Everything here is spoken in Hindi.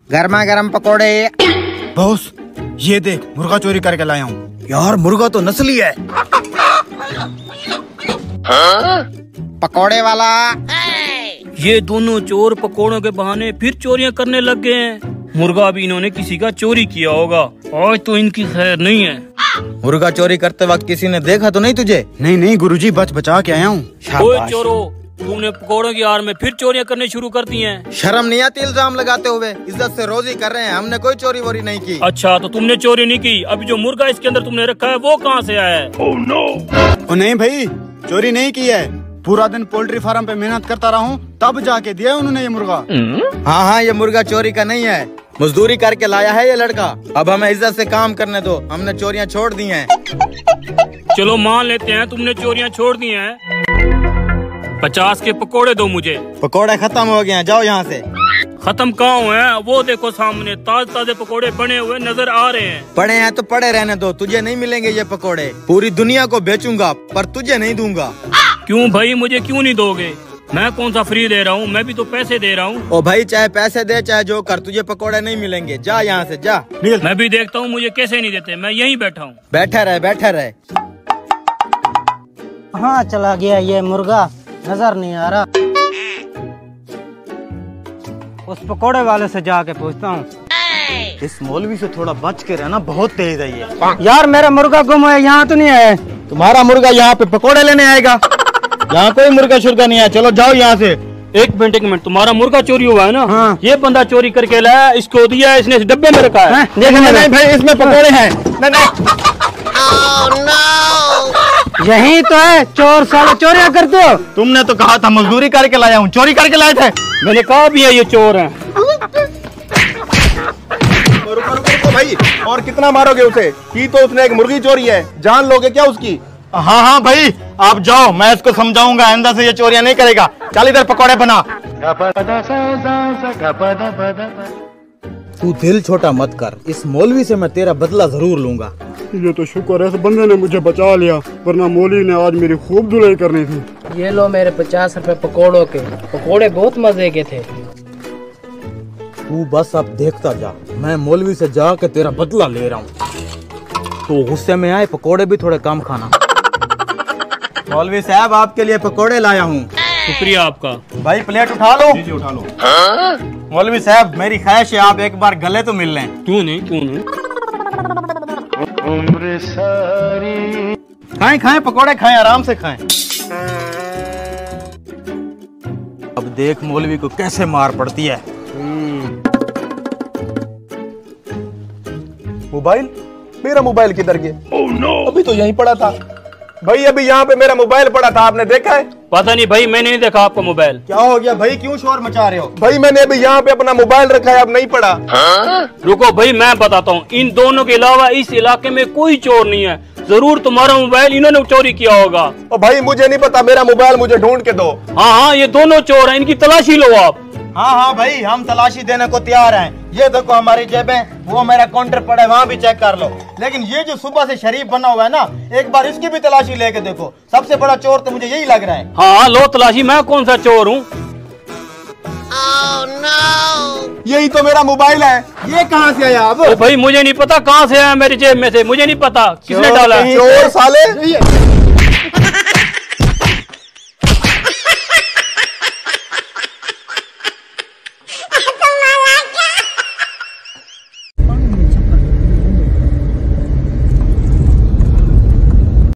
गर्मा गर्म पकोड़े। बॉस ये देख, मुर्गा चोरी करके लाया हूँ। यार मुर्गा तो नस्ली है। पकोड़े वाला। ये दोनों चोर पकोड़ों के बहाने फिर चोरियां करने लग गए हैं। मुर्गा भी इन्होंने किसी का चोरी किया होगा। आज तो इनकी खैर नहीं है। मुर्गा चोरी करते वक्त किसी ने देखा तो नहीं तुझे? नहीं गुरुजी, बच बचा के आया हूँ। ओए चोरों, तुमने पकोड़ों की आड़ में फिर चोरियां करने शुरू कर दी हैं। शर्म नहीं आती इल्जाम लगाते हुए? इज्जत से रोजी कर रहे हैं, हमने कोई चोरी वोरी नहीं की। अच्छा तो तुमने चोरी नहीं की। अभी जो मुर्गा इसके अंदर तुमने रखा है वो कहाँ से आया है? Oh no. नहीं भाई, चोरी नहीं की है। पूरा दिन पोल्ट्री फार्म पे मेहनत करता रहा हूँ, तब जाके दिया उन्होंने ये मुर्गा। हाँ, ये मुर्गा चोरी का नहीं है, मजदूरी करके लाया है ये लड़का। अब हमें इज्जत से काम करने दो, हमने चोरियां छोड़ दी हैं। चलो मान लेते हैं तुमने चोरियां छोड़ दी हैं। 50 के पकोड़े दो मुझे। पकोड़े खत्म हो गए हैं, जाओ यहाँ से। खत्म कहाँ हुए हैं? वो देखो सामने ताजे ताजे पकोड़े बने हुए नजर आ रहे हैं। पड़े हैं तो पड़े रहने दो, तुझे नहीं मिलेंगे ये पकोड़े। पूरी दुनिया को बेचूंगा पर तुझे नहीं दूंगा। क्यों भाई, मुझे क्यों नहीं दोगे? मैं कौन सा फ्री दे रहा हूँ, मैं भी तो पैसे दे रहा हूँ। ओ भाई, चाहे पैसे दे चाहे जो कर, तुझे पकोड़े नहीं मिलेंगे। जा यहाँ से जा। मैं भी देखता हूँ मुझे कैसे नहीं देते। मैं यहीं बैठा हूँ। बैठा रहे। हाँ चला गया ये मुर्गा, नजर नहीं आ रहा। उस पकोड़े वाले से जाके पूछता हूँ। इस मौलवी से थोड़ा बच के रहना, बहुत तेज है ये। यार मेरा मुर्गा गुम है, यहाँ तो नहीं है। तुम्हारा मुर्गा यहाँ पे पकोड़े लेने आएगा? यहाँ कोई मुर्गा शुर्गा नहीं है, चलो जाओ यहाँ से। एक मिनट, तुम्हारा मुर्गा चोरी हुआ है ना? हाँ। ये बंदा चोरी करके लाया, इसको दिया, इसने इस डब्बे में रखा है। नहीं भाई, इसमें पकोड़े हैं। नहीं। यही तो है, चोर साले चोरियां करते हो। तुमने तो कहा था मजदूरी करके लाया हूँ, चोरी करके लाए थे। मैंने कहा भी है ये चोर है। रुको भाई, और कितना मारोगे उसे? की तो उसने एक मुर्गी चोरी है, जान लोगे क्या उसकी? हाँ भाई, आप जाओ, मैं इसको समझाऊंगा, आइंदा से ये चोरियां नहीं करेगा। चल इधर पकोड़े बना। तू दिल छोटा मत कर, इस मौलवी से मैं तेरा बदला जरूर लूंगा। ये तो शुक्र है इस बंदे ने मुझे बचा लिया, वरना मौलवी ने आज मेरी खूब धुलाई करनी थी। ये लो मेरे 50 रुपए पकोड़ों के। पकोड़े बहुत मजे के थे। तू बस अब देखता जा, मैं मौलवी से जाके तेरा बदला ले रहा हूँ। तो गुस्से में आए, पकोड़े भी थोड़े कम खाना। मौलवी साहब, आपके लिए पकोड़े लाया हूँ। शुक्रिया आपका। भाई प्लेट उठा लो। जी उठा लो। मौलवी साहब, मेरी ख्वाहिश है आप एक बार गले तो मिल लें। क्यों नहीं। खाएं पकोड़े खाएं, आराम से खाएं। अब देख मौलवी को कैसे मार पड़ती है। मोबाइल? मेरा मोबाइल किधर गया? ओह नो, अभी तो यहीं पड़ा था। भाई अभी यहाँ पे मेरा मोबाइल पड़ा था, आपने देखा है? पता नहीं भाई, मैंने नहीं देखा आपका मोबाइल। क्या हो गया भाई, क्यों शोर मचा रहे हो? भाई मैंने अभी यहाँ पे अपना मोबाइल रखा है, अब नहीं पड़ा। रुको भाई, मैं बताता हूँ। इन दोनों के अलावा इस इलाके में कोई चोर नहीं है। जरूर तुम्हारा मोबाइल इन्होंने चोरी किया होगा। ओ भाई मुझे नहीं पता, मेरा मोबाइल मुझे ढूंढ के दो। हाँ, ये दोनों चोर हैं, इनकी तलाशी लो आप। हाँ भाई, हम तलाशी देने को तैयार हैं। ये देखो हमारी जेबें, वो मेरा काउंटर पड़ा है, वहाँ भी चेक कर लो। लेकिन ये जो सुबह से शरीफ बना हुआ है ना, एक बार इसकी भी तलाशी लेके देखो। सबसे बड़ा चोर तो मुझे यही लग रहा है। हाँ, लो तलाशी। मैं कौन सा चोर हूँ? यही तो मेरा मोबाइल है, ये कहाँ से आया? अब भाई मुझे नहीं पता कहाँ से आया, मेरी जेब में से मुझे नहीं पता किसने डाला। चोर साले।